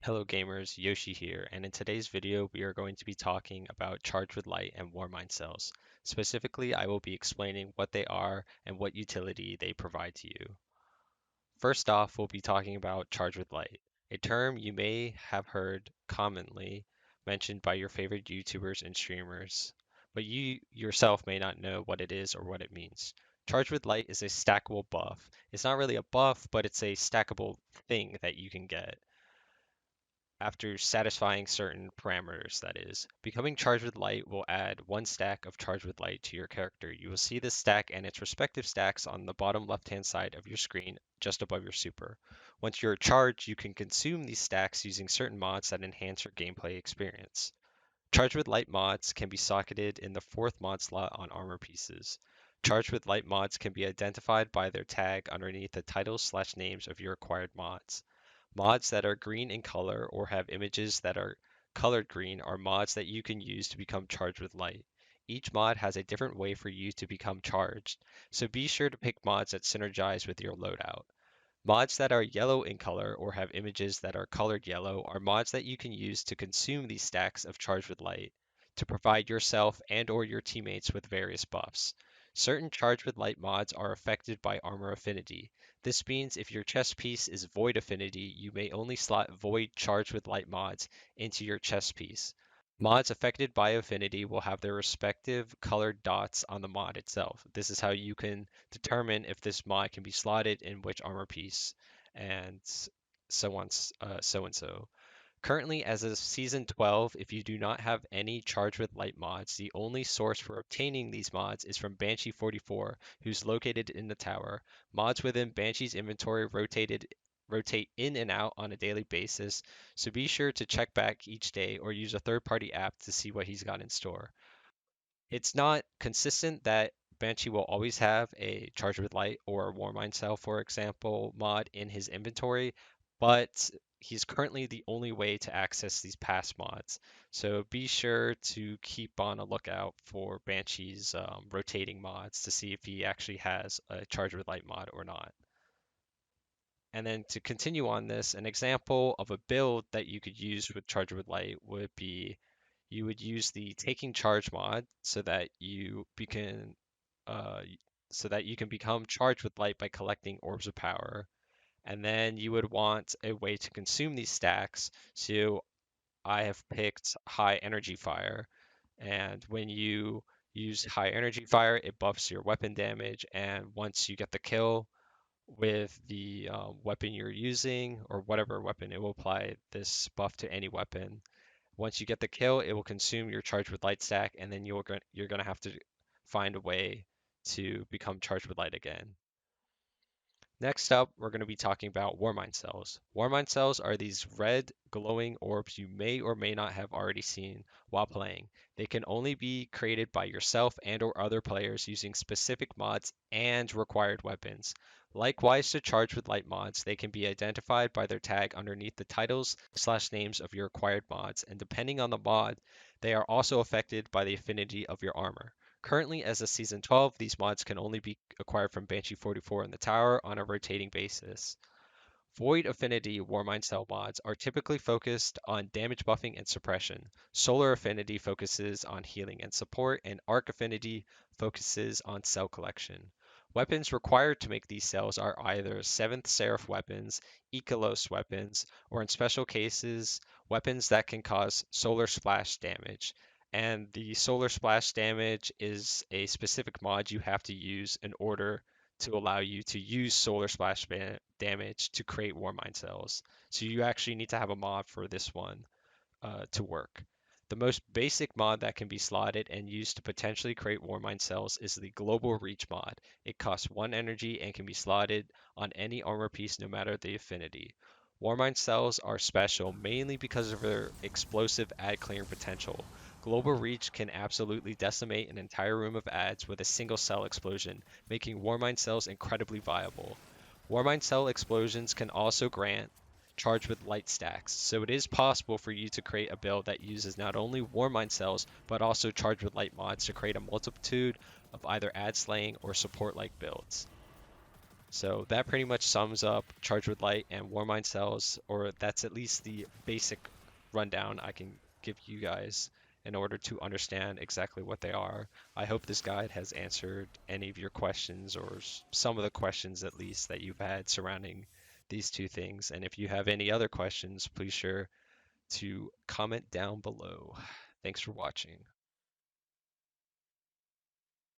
Hello gamers, Yoshi here, and in today's video we are going to be talking about Charged with Light and Warmind Cells. Specifically, I will be explaining what they are and what utility they provide to you. First off, we'll be talking about Charged with Light, a term you may have heard commonly mentioned by your favorite YouTubers and streamers, but you yourself may not know what it is or what it means. Charged with Light is a stackable buff. It's not really a buff, but it's a stackable thing that you can get after satisfying certain parameters, that is. Becoming Charged with Light will add one stack of Charged with Light to your character. You will see this stack and its respective stacks on the bottom left-hand side of your screen, just above your super. Once you're charged, you can consume these stacks using certain mods that enhance your gameplay experience. Charged with Light mods can be socketed in the fourth mod slot on armor pieces. Charged with Light mods can be identified by their tag underneath the titles/names of your acquired mods. Mods that are green in color or have images that are colored green are mods that you can use to become charged with light. Each mod has a different way for you to become charged, so be sure to pick mods that synergize with your loadout. Mods that are yellow in color or have images that are colored yellow are mods that you can use to consume these stacks of charged with light to provide yourself and or your teammates with various buffs. Certain charged with light mods are affected by armor affinity. This means if your chest piece is void affinity, you may only slot void charged with light mods into your chest piece. Mods affected by affinity will have their respective colored dots on the mod itself. This is how you can determine if this mod can be slotted in which armor piece and so on, so and so. Currently, as of Season 12, if you do not have any Charged with Light mods, the only source for obtaining these mods is from Banshee44, who's located in the tower. Mods within Banshee's inventory rotate in and out on a daily basis, so be sure to check back each day or use a third-party app to see what he's got in store. It's not consistent that Banshee will always have a Charge with Light or a Warmind Cell, for example, mod in his inventory, but he's currently the only way to access these past mods. So be sure to keep on a lookout for Banshee's rotating mods to see if he actually has a Charge with Light mod or not. And then to continue on this, an example of a build that you could use with Charge with Light would be you would use the Taking Charge mod uh, so that you can become charged with light by collecting orbs of power. And then you would want a way to consume these stacks. So I have picked High Energy Fire, and when you use High Energy Fire, it buffs your weapon damage, and once you get the kill with the weapon you're using, or whatever weapon, it will apply this buff to any weapon. Once you get the kill, it will consume your charge with light stack, and then you're gonna have to find a way to become charged with light again. Next up, we're going to be talking about Warmind Cells. Warmind Cells are these red glowing orbs you may or may not have already seen while playing. They can only be created by yourself and or other players using specific mods and required weapons. Likewise to Charge with Light mods, they can be identified by their tag underneath the titles/names of your acquired mods, and depending on the mod, they are also affected by the affinity of your armor. Currently, as of Season 12, these mods can only be acquired from Banshee44 in the tower on a rotating basis. Void Affinity Warmind Cell mods are typically focused on damage buffing and suppression. Solar Affinity focuses on healing and support, and Arc Affinity focuses on cell collection. Weapons required to make these cells are either 7th Seraph weapons, Ikalos weapons, or in special cases, weapons that can cause solar splash damage. And the solar splash damage is a specific mod you have to use in order to allow you to use solar splash damage to create Warmind cells. So you actually need to have a mod for this one to work. The most basic mod that can be slotted and used to potentially create Warmind cells is the Global Reach mod. It costs 1 energy and can be slotted on any armor piece no matter the affinity. Warmind cells are special mainly because of their explosive ad clearing potential. Global Reach can absolutely decimate an entire room of ads with a single cell explosion, making Warmind cells incredibly viable. Warmind cell explosions can also grant charged with light stacks, so it is possible for you to create a build that uses not only Warmind cells, but also charged with light mods to create a multitude of either ad slaying or support like builds. So that pretty much sums up Charge with Light and Warmind Cells, or that's at least the basic rundown I can give you guys in order to understand exactly what they are. I hope this guide has answered any of your questions or some of the questions at least that you've had surrounding these two things. And if you have any other questions, please sure to comment down below. Thanks for watching.